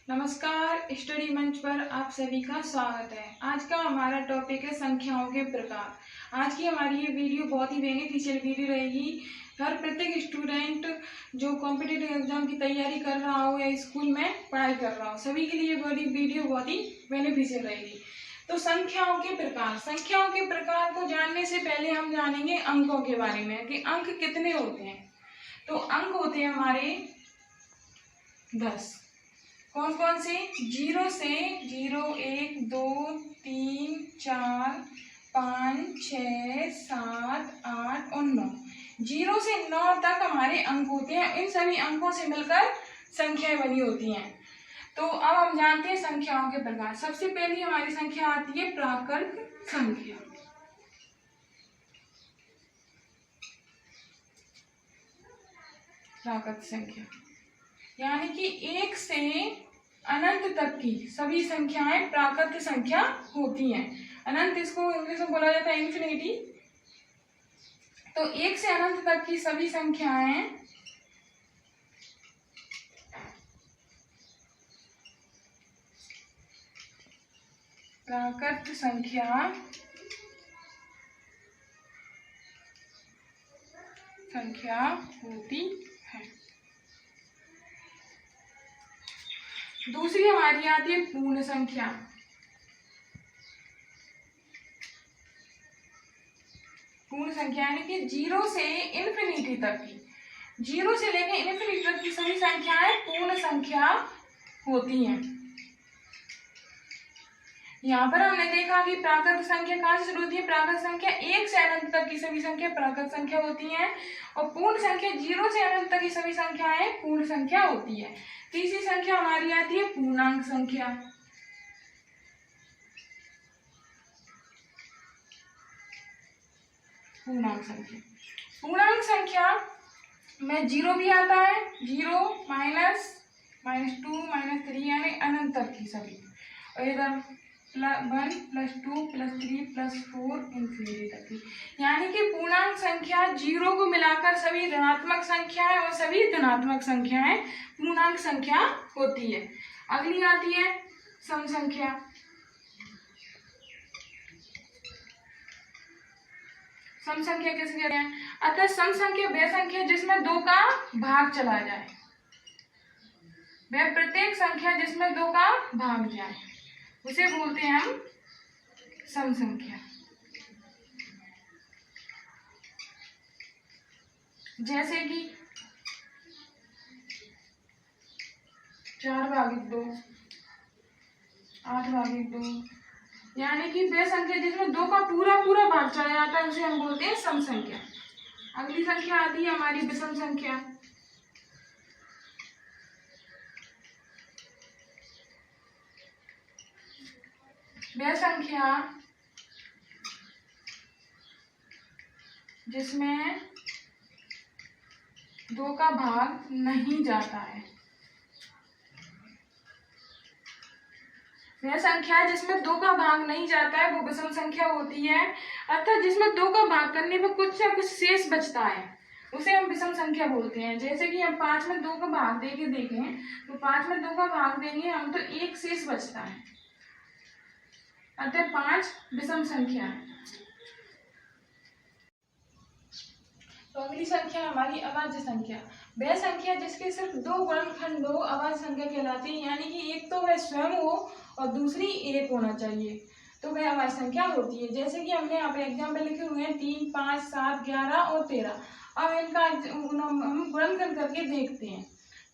नमस्कार, स्टडी मंच पर आप सभी का स्वागत है। आज का हमारा टॉपिक है संख्याओं के प्रकार। आज की हमारी ये वीडियो बहुत ही बेनिफिशियल वीडियो रहेगी। हर प्रत्येक स्टूडेंट जो कॉम्पिटिटिव एग्जाम की तैयारी कर रहा हो या स्कूल में पढ़ाई कर रहा हो, सभी के लिए बड़ी वीडियो बहुत ही बेनिफिशियल रहेगी। तो संख्याओं के प्रकार को जानने से पहले हम जानेंगे अंकों के बारे में कि अंक कितने होते हैं। तो अंक होते हैं हमारे 10। कौन कौन से? 0 से 0, 1, 2, 3, 4, 5, 6, 7, 8 और 9। 0 से 9 तक हमारे अंक होते हैं। इन सभी अंकों से मिलकर संख्याएं बनी होती हैं। तो अब हम जानते हैं संख्याओं के प्रकार। सबसे पहली हमारी संख्या आती है प्राकृत संख्या। प्राकृत संख्या यानी कि 1 से अनंत तक की सभी संख्याएं प्राकृत संख्या होती हैं। अनंत इसको इंग्लिश में बोला जाता है इन्फिनिटी। तो 1 से अनंत तक की सभी संख्याएं प्राकृत संख्या होती है। दूसरी हमारी आती है पूर्ण संख्या। पूर्ण संख्या यानी कि 0 से इन्फिनिटी तक की, 0 से लेकर इन्फिनिटी तक की सभी संख्याएं पूर्ण संख्या होती हैं। यहाँ पर हमने देखा कि प्राकृत संख्या कहाँ से शुरू होती है। प्राकृत संख्या 1 से अनंत तक की सभी संख्या प्राकृत संख्या होती हैं और पूर्ण संख्या 0 से अनंत तक की सभी संख्याएं पूर्ण संख्या होती है। तीसरी संख्या हमारी आती है पूर्णांक संख्या। पूर्णांक संख्या में 0 भी आता है, 0, -2, -3 यानी अनंत तक की सभी, और इधर 1, +2, +3, +4 इन्फिनिटी तक की। यानी कि पूर्णांक संख्या 0 को मिलाकर सभी ऋणात्मक संख्याएं और सभी धनात्मक संख्याएं पूर्णांक संख्या होती है। अगली आती है सम संख्या। सम संख्या किसे कहते हैं? अतः सम संख्या वह संख्या जिसमें 2 का भाग चला जाए। वह प्रत्येक संख्या जिसमें 2 का भाग जाए उसे बोलते हैं हम सम संख्या। जैसे कि 4/2, 8/2 यानी कि वह संख्या जिसमें 2 का पूरा भाग चला जाता है उसे हम बोलते हैं सम संख्या। अगली संख्या आती है हमारी विषम संख्या। वह संख्या जिसमें 2 का भाग नहीं जाता है। वह संख्या जिसमें 2 का भाग नहीं जाता है वो विषम संख्या होती है। अर्थात जिसमें 2 का भाग करने पर कुछ या कुछ शेष बचता है उसे हम विषम संख्या बोलते हैं। जैसे कि हम 5 में 2 का भाग देखें तो 5 में 2 का भाग देंगे हम तो 1 शेष बचता है, अतः 5 विषम संख्या है। तो अगली संख्या हमारी अभाज्य संख्या। वह संख्या जिसके सिर्फ 2 गुणनखंड हो अभाज्य संख्या कहलाती है। यानी कि एक तो वह स्वयं हो और दूसरी 1 होना चाहिए तो वह अभाज्य संख्या होती है। जैसे कि हमने यहाँ पे एग्जाम्पल लिखे हुए हैं 3, 5, 7, 11 और 13। अब इनका हम गुणनखंड करके देखते हैं।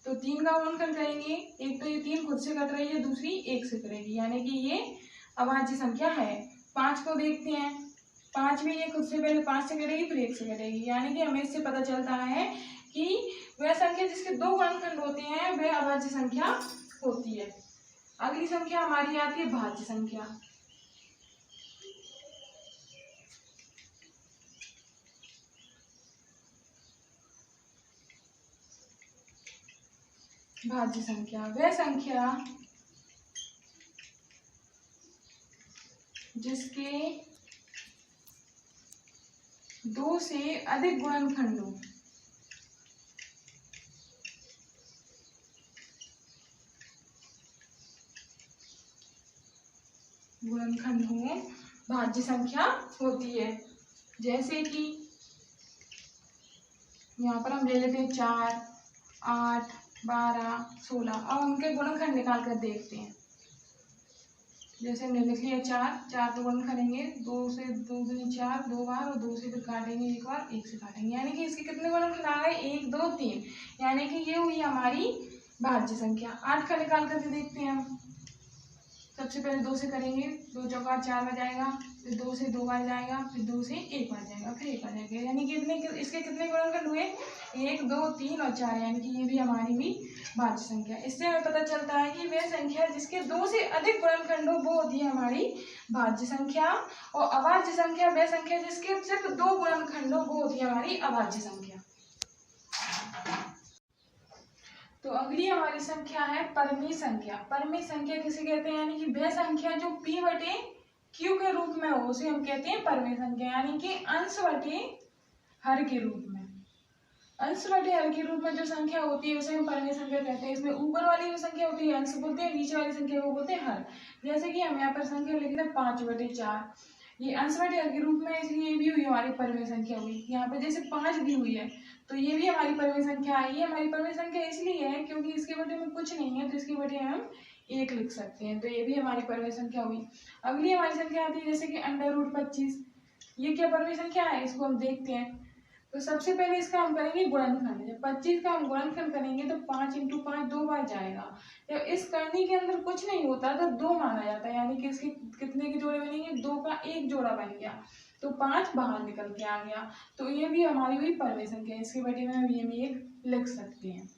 तो 3 का गुणनखंड करेंगे, एक तो ये 3 खुद से कट रही है, दूसरी 1 से करेगी, यानी कि ये अभाज्य संख्या है। 5 को देखते हैं, 5 में ये खुद से पहले 5 से कटेगी फिर 1 से कटेगी, यानी कि हमें इससे पता चलता है कि वह संख्या जिसके 2 गुणनखंड होते हैं वह अभाज्य संख्या होती है। अगली संख्या हमारी आती है भाज्य संख्या। भाज्य संख्या वह संख्या जिसके 2 से अधिक गुणनखंड हो। गुणनखंड हो भाज्य संख्या होती है। जैसे कि यहाँ पर हम ले लेते हैं 4, 8, 12, 16। अब उनके गुणनखंड निकाल कर देखते हैं। जैसे हमने लिख लिया 4 को गुणन करेंगे 2 से 2 दूनी 4 2 बार, और 2 से फिर काटेंगे एक बार, 1 से काटेंगे, यानी कि इसके कितने गुणनखंड आ गए 1 2 3, यानी कि ये हुई हमारी भाज्य संख्या। 8 का निकाल करके देखते हैं हम। सबसे पहले 2 से करेंगे, 2 चौका 4 बार जाएगा, फिर 2 से 2 बार जाएगा, फिर 2 से 1 बार जाएगा, फिर 1 बार जाएगा, यानी कि इसके कितने गुणनखंड हुए 1 2 3 और 4, यानी कि ये भी हमारी हुई भाज्य संख्या। इससे हमें पता चलता है कि वह संख्या जिसके 2 से अधिक गुणनखंड हो वो होती है हमारी भाज्य संख्या, और अभाज्य संख्या वह संख्या जिसके सिर्फ 2 गुणनखंड हो वो होती है हमारी अभाज्य संख्या। तो अगली हमारी संख्या है परमेय संख्या। परमेय संख्या किसे कहते हैं, यानी कि वह संख्या जो p बटे q के रूप में हो उसे हम कहते हैं परमेय संख्या, यानी कि अंश बटे हर के रूप में। अंश बटे हर के रूप में जो संख्या होती है उसे हम परमेय संख्या कहते हैं। इसमें ऊपर वाली जो संख्या होती है अंश बोलते हैं, नीचे वाली संख्या को बोलते हैं हर। जैसे कि हम यहाँ पर संख्या लिखते हैं 5/4, ये अंश बटे हर के रूप में, इसलिए ये भी हुई हमारी परमेय संख्या हुई। यहाँ पर जैसे 5 दी हुई है तो ये भी हमारी परमेय संख्या आई है। हमारी परमेय संख्या इसलिए है क्योंकि इसके बटे में कुछ नहीं है, तो इसके बटे हम 1 लिख सकते हैं, तो ये भी हमारी परमेय संख्या हुई। अगली हमारी संख्या आती है जैसे कि √25। ये क्या परमेय संख्या है, इसको हम देखते हैं। तो सबसे पहले इसका हम करेंगे गुणनखंड। जब 25 का हम गुणनखंड करेंगे तो 5 × 5 2 बार जाएगा। जब इस करनी के अंदर कुछ नहीं होता तो 2 माना जाता है, यानी कि इसके कितने के जोड़े बनेंगे 2 का 1 जोड़ा बन गया, तो 5 बाहर निकल के आ गया, तो ये भी हमारी हुई परमेय संख्या। इसके बटे में हम ये भी 1 लिख सकते हैं।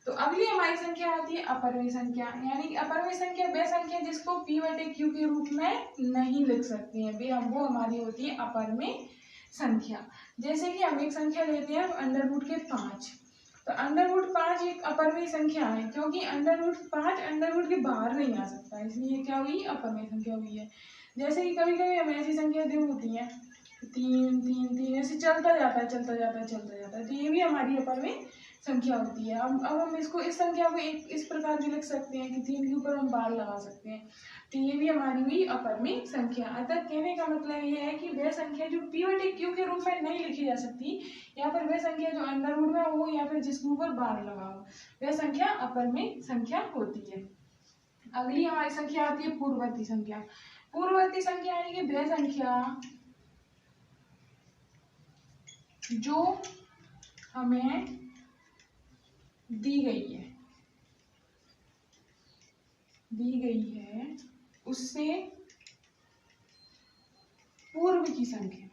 तो अगली हमारी संख्या आती है अपरमेय संख्या, यानी कि अपरमेय संख्या वह संख्या जिसको p बटे q के रूप में नहीं लिख सकते हैं, वो हमारी होती है अपरमेय संख्या। जैसे कि हम एक संख्या लेते हैं √5। तो √5 एक अपरमेय संख्या है, क्योंकि √5 अंडर के बाहर नहीं आ सकता, इसलिए क्या हुई अपरमेय संख्या हुई है। जैसे कि कभी कभी हमें ऐसी संख्या दी होती है 3 3 3, ऐसे चलता जाता है, तो ये भी हमारी अपरमेय संख्या होती है। अब हम इसको इस संख्या को इस प्रकार भी लिख सकते हैं कि 3 के ऊपर हम बार लगा सकते हैं, तो ये भी हमारी हुई अपरमेय संख्या। अतः कहने का मतलब ये है कि वह संख्या जो p बटे q के रूप में नहीं लिखी जा सकती, या फिर वह संख्या जो अंडर रूट में हो या फिर जिसके ऊपर बार लगा हो, वह संख्या अपरमेय संख्या होती है। अगली हमारी संख्या आती है पूर्ववर्ती संख्या। पूर्ववर्ती संख्या यानी कि वह संख्या जो हमें दी गई है उससे पूर्व की संख्या,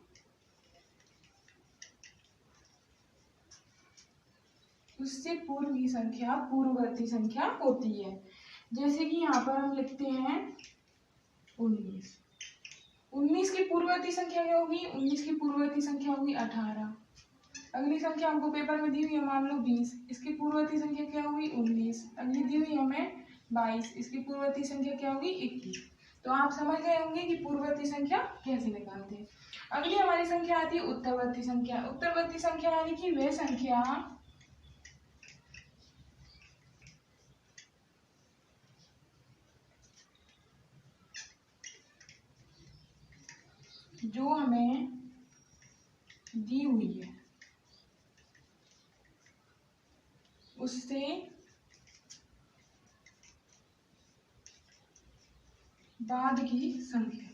पूर्ववर्ती संख्या होती है। जैसे कि यहाँ पर हम लिखते हैं 19 की पूर्ववर्ती संख्या क्या होगी, 19 की पूर्ववर्ती संख्या होगी 18। अगली संख्या हमको पेपर में दी हुई है मान लो 20, इसकी पूर्ववर्ती संख्या क्या होगी 19। अगली दी हुई हमें 22, इसकी पूर्ववर्ती संख्या क्या होगी 21। तो आप समझ गए होंगे कि पूर्ववर्ती संख्या कैसे निकालते हैं। अगली हमारी संख्या आती है उत्तरवर्ती संख्या। उत्तरवर्ती संख्या यानी कि वह संख्या जो हमें दी हुई है उससे बाद की संख्या,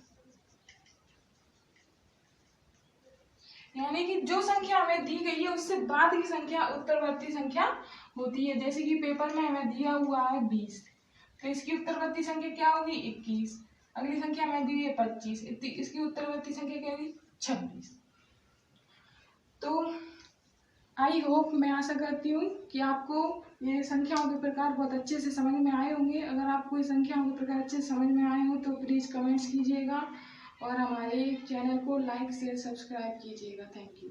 यानी कि जो संख्या हमें दी गई है उससे बाद की संख्या उत्तरवर्ती संख्या होती है। जैसे कि पेपर में हमें दिया हुआ है 20, तो इसकी उत्तरवर्ती संख्या क्या होगी 21। अगली संख्या हमें दी है 25, इसकी उत्तरवर्ती संख्या क्या होगी 26। तो आई होप, मैं आशा करती हूँ कि आपको ये संख्याओं के प्रकार बहुत अच्छे से समझ में आए होंगे। अगर आपको ये संख्याओं के प्रकार अच्छे से समझ में आए हो तो प्लीज़ कमेंट्स कीजिएगा और हमारे चैनल को लाइक शेयर सब्सक्राइब कीजिएगा। Thank you.